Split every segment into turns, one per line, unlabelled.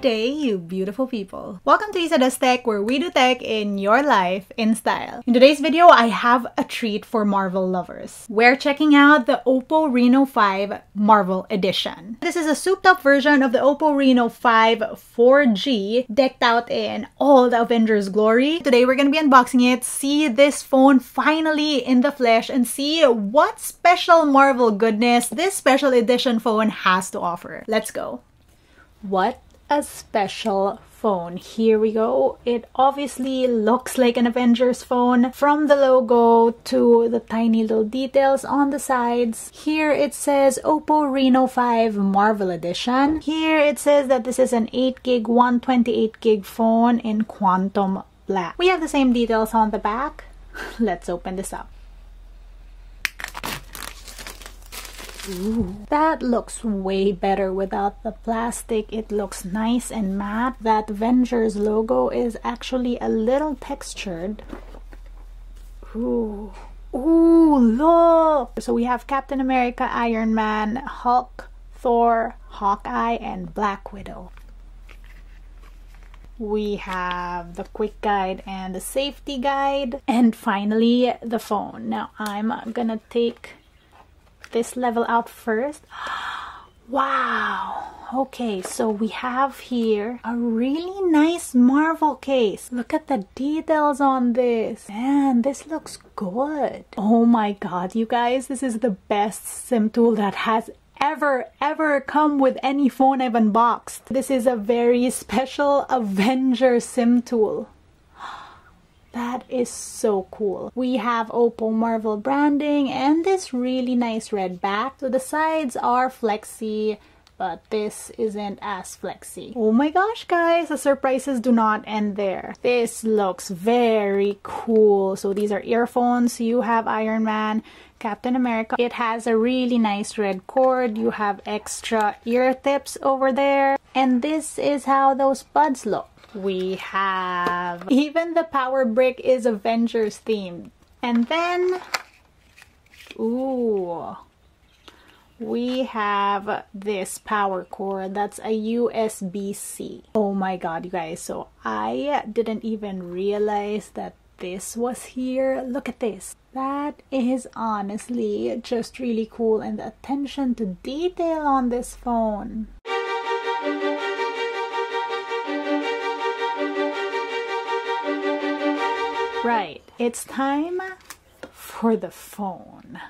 day, you beautiful people. Welcome to LAZADA's Tech, where we do tech in your life in style. In today's video, I have a treat for Marvel lovers. We're checking out the OPPO Reno5 Marvel Edition. This is a souped-up version of the OPPO Reno5 4G, decked out in all the Avengers glory. Today, we're gonna be unboxing it, see this phone finally in the flesh, and see what special Marvel goodness this special edition phone has to offer. Let's go. What a special phone. Here we go. It obviously looks like an Avengers phone, from the logo to the tiny little details on the sides. Here it says OPPO Reno5 Marvel Edition. Here it says that this is an 8GB 128GB phone in quantum black. We have the same details on the back. Let's open this up. Ooh, that looks way better without the plastic. It looks nice and matte. That Avengers logo is actually a little textured. Ooh, ooh, look! So we have Captain America, Iron Man, Hulk, Thor, Hawkeye, and Black Widow. We have the quick guide and the safety guide. And finally, the phone. Now I'm gonna take this level out first. Wow. Okay, so we have here a really nice Marvel case. Look at the details on this. Man, this looks good. Oh my god, you guys, this is the best SIM tool that has ever come with any phone I've unboxed. This is a very special Avengers SIM tool. That is so cool. We have OPPO Marvel branding and this really nice red back. So the sides are flexy, but this isn't as flexy. Oh my gosh, guys, the surprises do not end there. This looks very cool. So these are earphones. You have Iron Man, Captain America. It has a really nice red cord. You have extra ear tips over there. And this is how those buds look. We have even the power brick is Avengers themed. And then, ooh, we have this power cord that's a USB-C. Oh my god, you guys, so I didn't even realize that this was here. Look at this. That is honestly just really cool, and the attention to detail on this phone. Right, it's time for the phone.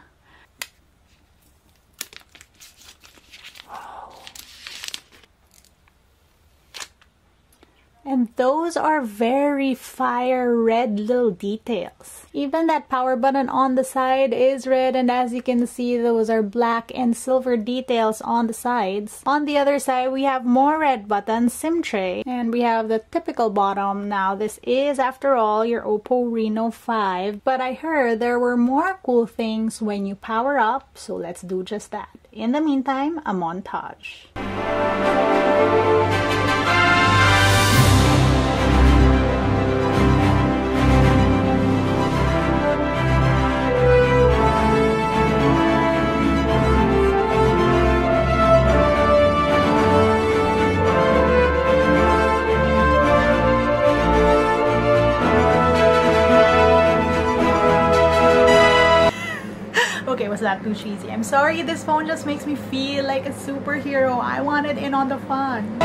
And those are very fire red little details. Even that power button on the side is red, and as you can see, those are black and silver details on the sides. On the other side, we have more red buttons, SIM tray, and we have the typical bottom. Now, this is, after all, your OPPO Reno5, but I heard there were more cool things when you power up, so let's do just that. In the meantime, a montage. Okay, was that too cheesy? I'm sorry, this phone just makes me feel like a superhero. I wanted in on the fun.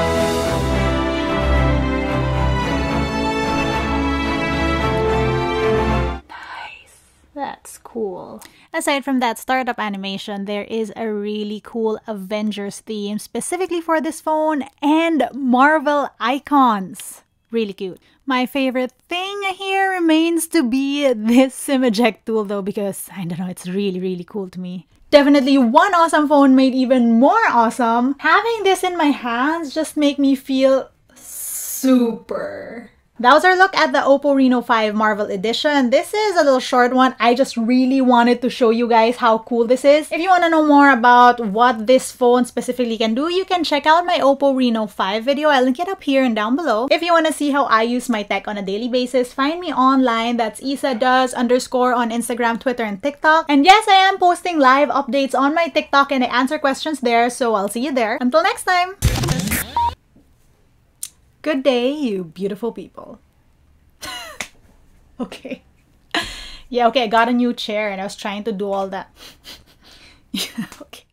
Nice. That's cool. Aside from that startup animation, there is a really cool Avengers theme specifically for this phone and Marvel icons. Really cute. My favorite thing here remains to be this SIM eject tool though, because I don't know, it's really cool to me. Definitely one awesome phone made even more awesome. Having this in my hands just make me feel super. That was our look at the OPPO Reno5 Marvel Edition. This is a little short one. I just really wanted to show you guys how cool this is. If you want to know more about what this phone specifically can do, you can check out my OPPO Reno5 video. I'll link it up here and down below. If you want to see how I use my tech on a daily basis, find me online. That's LAZADA_ on Instagram, Twitter, and TikTok. And yes, I am posting live updates on my TikTok and I answer questions there, so I'll see you there. Until next time! Good day, you beautiful people. Okay. Yeah, okay, I got a new chair and I was trying to do all that. Yeah, okay.